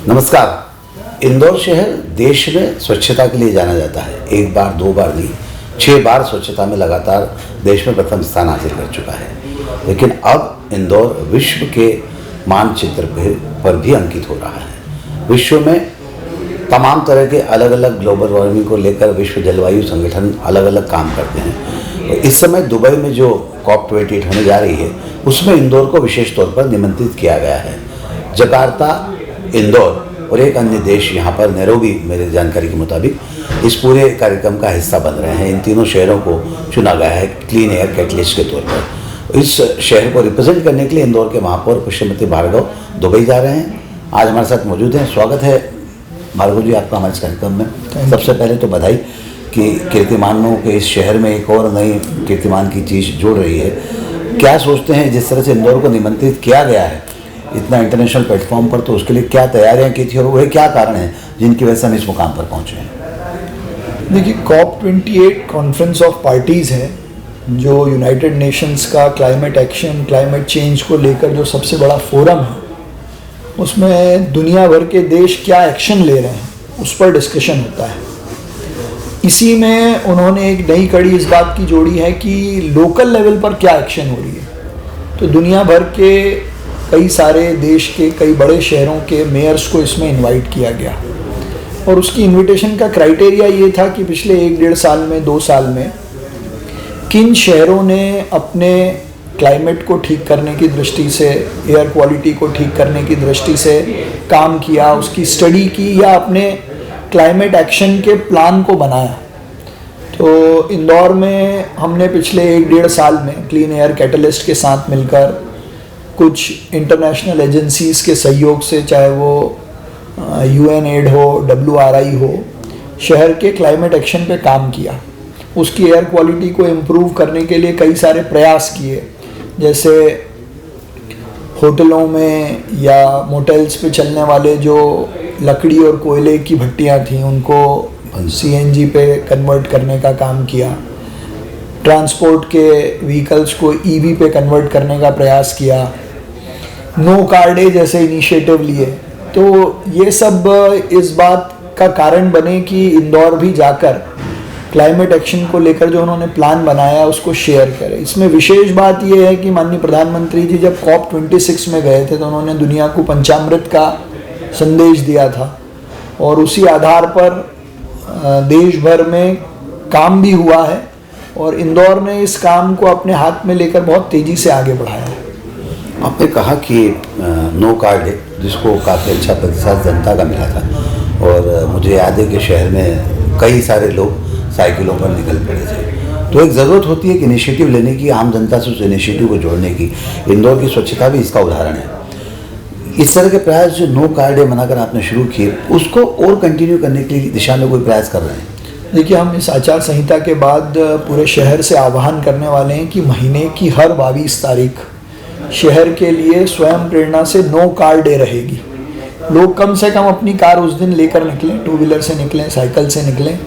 नमस्कार। इंदौर शहर देश में स्वच्छता के लिए जाना जाता है। एक बार दो बार नहीं, 6 बार स्वच्छता में लगातार देश में प्रथम स्थान हासिल कर चुका है। लेकिन अब इंदौर विश्व के मानचित्र पर भी अंकित हो रहा है। विश्व में तमाम तरह के अलग अलग ग्लोबल वार्मिंग को लेकर विश्व जलवायु संगठन अलग अलग काम करते हैं। तो इस समय दुबई में जो COP28 होने जा रही है, उसमें इंदौर को विशेष तौर पर निमंत्रित किया गया है। जकार्ता, इंदौर और एक अन्य देश यहाँ पर नैरोबी, मेरे जानकारी के मुताबिक इस पूरे कार्यक्रम का हिस्सा बन रहे हैं। इन तीनों शहरों को चुना गया है क्लीन एयर कैटलिस्ट के तौर पर। इस शहर को रिप्रेजेंट करने के लिए इंदौर के महापौर पुष्यमती भार्गव दुबई जा रहे हैं। आज हमारे साथ मौजूद हैं। स्वागत है भार्गव जी आपका हमारे इस कार्यक्रम में। सबसे पहले तो बधाई कि कीर्तिमानों के इस शहर में एक और नई कीर्तिमान की चीज़ जुड़ रही है। क्या सोचते हैं जिस तरह से इंदौर को निमंत्रित किया गया है इतना इंटरनेशनल प्लेटफॉर्म पर, तो उसके लिए क्या तैयारियां की थी और वह क्या कारण है जिनकी वजह से हम इस मुकाम पर पहुंचे हैं? देखिए, COP28 कॉन्फ्रेंस ऑफ पार्टीज़ है जो यूनाइटेड नेशंस का क्लाइमेट एक्शन, क्लाइमेट चेंज को लेकर जो सबसे बड़ा फोरम है, उसमें दुनिया भर के देश क्या एक्शन ले रहे हैं उस पर डिस्कशन होता है। इसी में उन्होंने एक नई कड़ी इस बात की जोड़ी है कि लोकल लेवल पर क्या एक्शन हो रही है। तो दुनिया भर के कई सारे देश के कई बड़े शहरों के मेयर्स को इसमें इनवाइट किया गया और उसकी इनविटेशन का क्राइटेरिया ये था कि पिछले 1-1.5 साल में, 2 साल में किन शहरों ने अपने क्लाइमेट को ठीक करने की दृष्टि से, एयर क्वालिटी को ठीक करने की दृष्टि से काम किया, उसकी स्टडी की या अपने क्लाइमेट एक्शन के प्लान को बनाया। तो इंदौर में हमने पिछले 1-1.5 साल में क्लीन एयर कैटलिस्ट के साथ मिलकर कुछ इंटरनेशनल एजेंसीज़ के सहयोग से, चाहे वो UNAID हो, WRI हो, शहर के क्लाइमेट एक्शन पे काम किया। उसकी एयर क्वालिटी को इम्प्रूव करने के लिए कई सारे प्रयास किए, जैसे होटलों में या मोटेल्स पे चलने वाले जो लकड़ी और कोयले की भट्टियाँ थीं उनको CNG पे कन्वर्ट करने का काम किया। ट्रांसपोर्ट के व्हीकल्स को EV पे कन्वर्ट करने का प्रयास किया। नो कार डे जैसे इनिशिएटिव लिए। तो ये सब इस बात का कारण बने कि इंदौर भी जाकर क्लाइमेट एक्शन को लेकर जो उन्होंने प्लान बनाया उसको शेयर करें। इसमें विशेष बात ये है कि माननीय प्रधानमंत्री जी जब COP26 में गए थे तो उन्होंने दुनिया को पंचामृत का संदेश दिया था और उसी आधार पर देश भर में काम भी हुआ है और इंदौर ने इस काम को अपने हाथ में लेकर बहुत तेज़ी से आगे बढ़ाया है। आपने कहा कि नो कार डे, जिसको काफ़ी अच्छा प्रतिसाद जनता का मिला था और मुझे याद है कि शहर में कई सारे लोग साइकिलों पर निकल पड़े थे। तो एक ज़रूरत होती है कि इनिशिएटिव लेने की, आम जनता से उस इनिशिएटिव को जोड़ने की। इंदौर की स्वच्छता भी इसका उदाहरण है। इस तरह के प्रयास जो नो कार डे मनाकर आपने शुरू किए, उसको और कंटिन्यू करने की दिशा में कोई प्रयास कर रहे हैं? देखिए, हम इस आचार संहिता के बाद पूरे शहर से आह्वान करने वाले हैं कि महीने की हर 22 तारीख शहर के लिए स्वयं प्रेरणा से नो कार डे रहेगी। लोग कम से कम अपनी कार उस दिन लेकर निकलें, 2 व्हीलर से निकलें, साइकिल से निकलें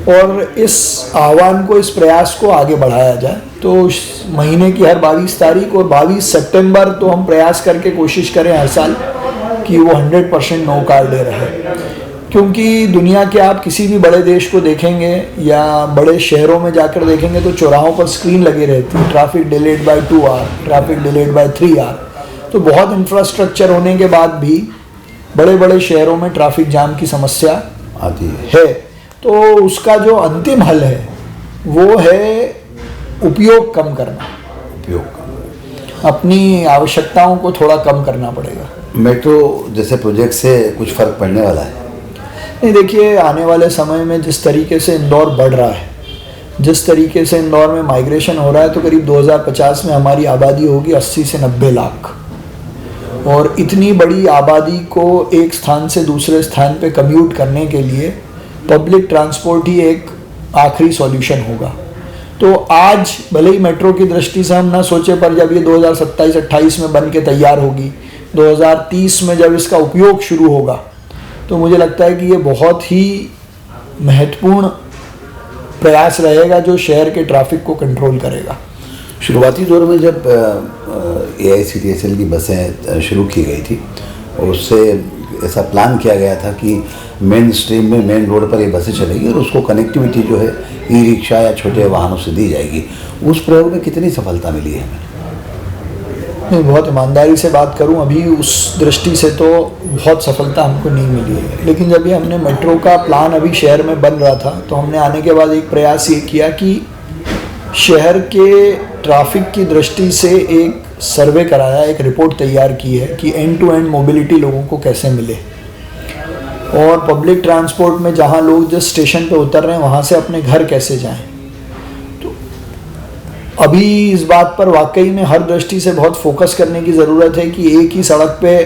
और इस आह्वान को, इस प्रयास को आगे बढ़ाया जाए। तो महीने की हर 22 तारीख और 22 सितंबर तो हम प्रयास करके कोशिश करें हर साल कि वो 100% नो कार डे रहे। क्योंकि दुनिया के आप किसी भी बड़े देश को देखेंगे या बड़े शहरों में जाकर देखेंगे तो चौराहों पर स्क्रीन लगी रहती है, traffic delayed by 2 hour, traffic delayed by 3 hour. तो बहुत इंफ्रास्ट्रक्चर होने के बाद भी बड़े बड़े शहरों में ट्रैफिक जाम की समस्या आती है। तो उसका जो अंतिम हल है वो है उपयोग कम करना। अपनी आवश्यकताओं को थोड़ा कम करना पड़ेगा। मेट्रो जैसे प्रोजेक्ट से कुछ फ़र्क पड़ने वाला है? नहीं, देखिए, आने वाले समय में जिस तरीके से इंदौर बढ़ रहा है, जिस तरीके से इंदौर में माइग्रेशन हो रहा है, तो करीब 2050 में हमारी आबादी होगी 80 से 90 लाख। और इतनी बड़ी आबादी को एक स्थान से दूसरे स्थान पे कम्यूट करने के लिए पब्लिक ट्रांसपोर्ट ही एक आखिरी सॉल्यूशन होगा। तो आज भले ही मेट्रो की दृष्टि से हम ना सोचे, पर जब ये 2027-28 में बन के तैयार होगी, 2030 में जब इसका उपयोग शुरू होगा, तो मुझे लगता है कि ये बहुत ही महत्वपूर्ण प्रयास रहेगा जो शहर के ट्रैफिक को कंट्रोल करेगा। शुरुआती दौर में जब AICTSL की बसें शुरू की गई थी और उससे ऐसा प्लान किया गया था कि मेन स्ट्रीम में मेन रोड पर ये बसें चलेगी और उसको कनेक्टिविटी जो है ई रिक्शा या छोटे वाहनों से दी जाएगी। उस प्रयोग में कितनी सफलता मिली है हमें? मैं बहुत ईमानदारी से बात करूं, अभी उस दृष्टि से तो बहुत सफलता हमको नहीं मिली है। लेकिन जब ये हमने मेट्रो का प्लान अभी शहर में बन रहा था तो हमने आने के बाद एक प्रयास ये किया कि शहर के ट्रैफिक की दृष्टि से एक सर्वे कराया, एक रिपोर्ट तैयार की है कि एंड टू एंड मोबिलिटी लोगों को कैसे मिले, और पब्लिक ट्रांसपोर्ट में जहाँ लोग जिस स्टेशन पे उतर रहे हैं वहाँ से अपने घर कैसे जाएं। तो अभी इस बात पर वाकई में हर दृष्टि से बहुत फोकस करने की ज़रूरत है कि एक ही सड़क पे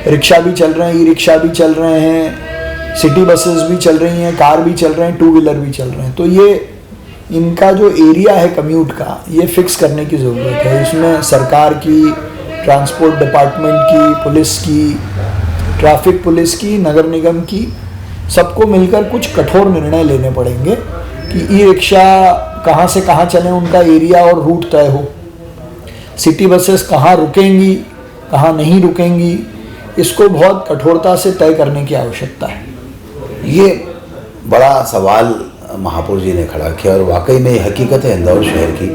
रिक्शा भी चल रहे हैं, ई रिक्शा भी चल रहे हैं, सिटी बसेस भी चल रही हैं, कार भी चल रहे हैं, टू व्हीलर भी चल रहे हैं। तो ये इनका जो एरिया है कम्यूट का, ये फिक्स करने की ज़रूरत है। इसमें सरकार की, ट्रांसपोर्ट डिपार्टमेंट की, पुलिस की, ट्रैफिक पुलिस की, नगर निगम की, सबको मिलकर कुछ कठोर निर्णय लेने पड़ेंगे कि ई रिक्शा कहाँ से कहाँ चलें, उनका एरिया और रूट तय हो, सिटी बसेस कहाँ रुकेंगी, कहाँ नहीं रुकेंगी, इसको बहुत कठोरता से तय करने की आवश्यकता है। ये बड़ा सवाल महापौर जी ने खड़ा किया और वाकई में ये हकीकत है इंदौर शहर की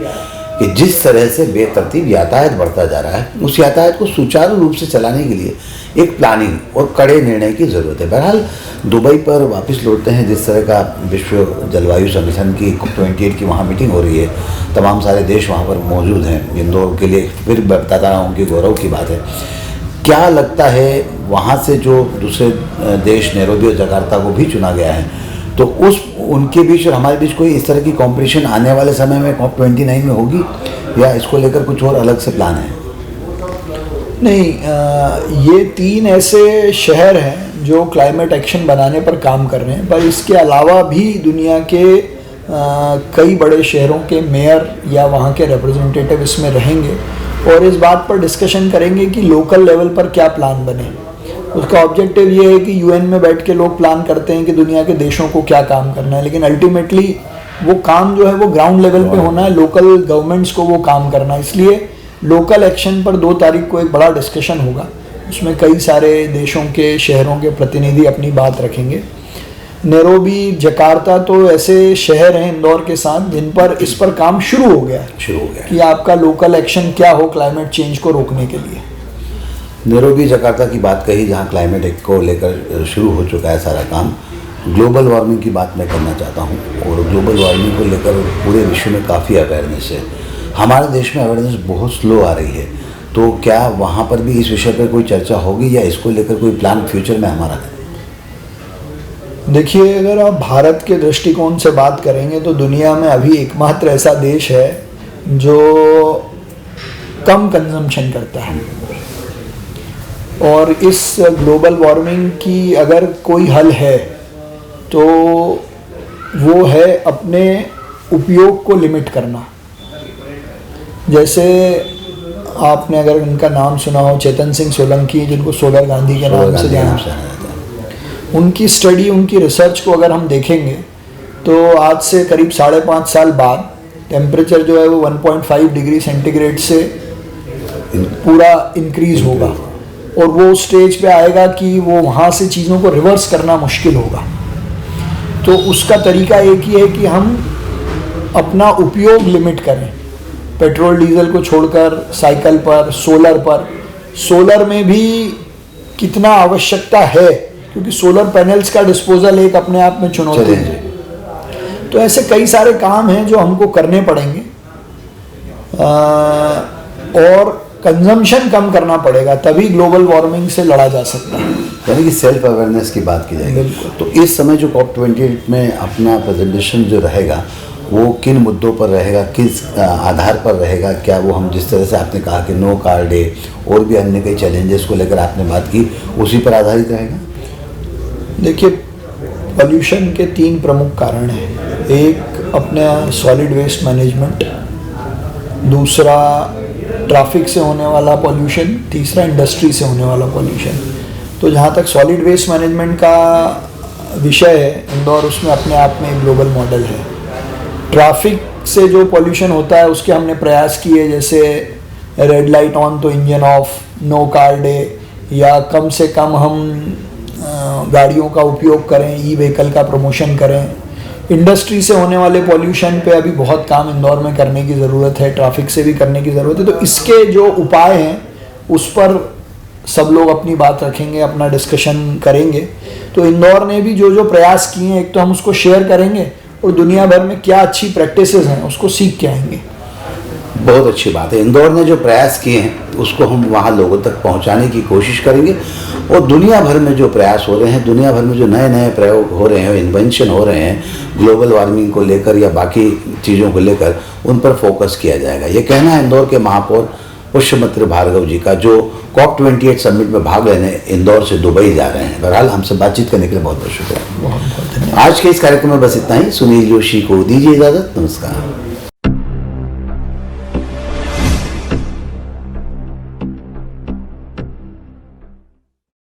कि जिस तरह से बेतरतीब यातायात बढ़ता जा रहा है, उस यातायात को सुचारू रूप से चलाने के लिए एक प्लानिंग और कड़े निर्णय की ज़रूरत है। बहरहाल दुबई पर वापस लौटते हैं, जिस तरह का विश्व जलवायु संगठन की COP28 की वहाँ मीटिंग हो रही है, तमाम सारे देश वहाँ पर मौजूद हैं। इंदौर के लिए फिर बताता हूँ कि गौरव की बात है। क्या लगता है वहाँ से जो दूसरे देश नैरोबी और जकार्ता को भी चुना गया है, तो उनके बीच और हमारे बीच कोई इस तरह की कंपटीशन आने वाले समय में COP29 में होगी, या इसको लेकर कुछ और अलग से प्लान है? नहीं, ये 3 ऐसे शहर हैं जो क्लाइमेट एक्शन बनाने पर काम कर रहे हैं, पर इसके अलावा भी दुनिया के कई बड़े शहरों के मेयर या वहाँ के रिप्रेजेंटेटिव इसमें रहेंगे और इस बात पर डिस्कशन करेंगे कि लोकल लेवल पर क्या प्लान बने। उसका ऑब्जेक्टिव ये है कि UN में बैठ के लोग प्लान करते हैं कि दुनिया के देशों को क्या काम करना है, लेकिन अल्टीमेटली वो काम जो है वो ग्राउंड लेवल पे होना है, लोकल गवर्नमेंट्स को वो काम करना है। इसलिए लोकल एक्शन पर 2 तारीख को एक बड़ा डिस्कशन होगा, उसमें कई सारे देशों के शहरों के प्रतिनिधि अपनी बात रखेंगे। नैरोबी, जकार्ता तो ऐसे शहर हैं इंदौर के साथ जिन पर इस पर काम शुरू हो गया कि आपका लोकल एक्शन क्या हो क्लाइमेट चेंज को रोकने के लिए। नैरोबी, जकार्ता की बात कही जहाँ क्लाइमेट एक्ट को लेकर शुरू हो चुका है सारा काम। ग्लोबल वार्मिंग की बात मैं करना चाहता हूँ, और ग्लोबल वार्मिंग को लेकर पूरे विश्व में काफ़ी अवेयरनेस है। हमारे देश में अवेयरनेस बहुत स्लो आ रही है, तो क्या वहाँ पर भी इस विषय पर कोई चर्चा होगी या इसको लेकर कोई प्लान फ्यूचर में हमारा है? देखिए, अगर आप भारत के दृष्टिकोण से बात करेंगे तो दुनिया में अभी एकमात्र ऐसा देश है जो कम कंजम्पशन करता है, और इस ग्लोबल वार्मिंग की अगर कोई हल है तो वो है अपने उपयोग को लिमिट करना। जैसे आपने अगर इनका नाम सुना हो, चेतन सिंह सोलंकी, जिनको सोलर गांधी के नाम से जाना जाता है, उनकी स्टडी, उनकी रिसर्च को अगर हम देखेंगे तो आज से करीब 5.5 साल बाद टेम्परेचर जो है वो 1.5 डिग्री सेंटीग्रेड से पूरा इंक्रीज होगा, और वो स्टेज पे आएगा कि वो वहाँ से चीज़ों को रिवर्स करना मुश्किल होगा। तो उसका तरीका एक ही है कि हम अपना उपयोग लिमिट करें, पेट्रोल डीजल को छोड़कर साइकिल पर, सोलर पर। सोलर में भी कितना आवश्यकता है, क्योंकि सोलर पैनल्स का डिस्पोजल एक अपने आप में चुनौती है। तो ऐसे कई सारे काम हैं जो हमको करने पड़ेंगे, और कंजम्पशन कम करना पड़ेगा, तभी ग्लोबल वार्मिंग से लड़ा जा सकता है। यानी कि सेल्फ अवेयरनेस की बात की जाएगी। तो इस समय जो COP28 में अपना प्रेजेंटेशन जो रहेगा वो किन मुद्दों पर रहेगा, किस आधार पर रहेगा? क्या वो हम जिस तरह से आपने कहा कि नो कार डे और भी अन्य कई चैलेंजेस को लेकर आपने बात की, उसी पर आधारित रहेगा? देखिए, पॉल्यूशन के 3 प्रमुख कारण हैं। एक अपने सॉलिड वेस्ट मैनेजमेंट, दूसरा ट्रैफिक से होने वाला पॉल्यूशन, तीसरा इंडस्ट्री से होने वाला पॉल्यूशन। तो जहाँ तक सॉलिड वेस्ट मैनेजमेंट का विषय है इंदौर, उसमें अपने आप में एक ग्लोबल मॉडल है। ट्रैफिक से जो पॉल्यूशन होता है उसके हमने प्रयास किए, जैसे रेड लाइट ऑन तो engine off, no car day, या कम से कम हम गाड़ियों का उपयोग करें, ई व्हीकल का प्रमोशन करें। इंडस्ट्री से होने वाले पॉल्यूशन पे अभी बहुत काम इंदौर में करने की ज़रूरत है, ट्रैफिक से भी करने की ज़रूरत है। तो इसके जो उपाय हैं उस पर सब लोग अपनी बात रखेंगे, अपना डिस्कशन करेंगे। तो इंदौर ने भी जो जो प्रयास किए हैं, एक तो हम उसको शेयर करेंगे और दुनिया भर में क्या अच्छी प्रैक्टिसेस हैं उसको सीख के आएंगे। बहुत अच्छी बात है। इंदौर ने जो प्रयास किए हैं उसको हम वहाँ लोगों तक पहुँचाने की कोशिश करेंगे, और दुनिया भर में जो प्रयास हो रहे हैं, दुनिया भर में जो नए नए प्रयोग हो रहे हैं, इन्वेंशन हो रहे हैं ग्लोबल वार्मिंग को लेकर या बाकी चीज़ों को लेकर, उन पर फोकस किया जाएगा। ये कहना है इंदौर के महापौर पुष्यमित्र भार्गव जी का, जो COP28 समिट में भाग लेने इंदौर से दुबई जा रहे हैं। बहरहाल हमसे बातचीत करने के लिए बहुत बहुत शुक्रिया। बहुत बहुत धन्यवाद। आज के इस कार्यक्रम में बस इतना ही। सुनील जोशी को दीजिए इजाज़त। नमस्कार।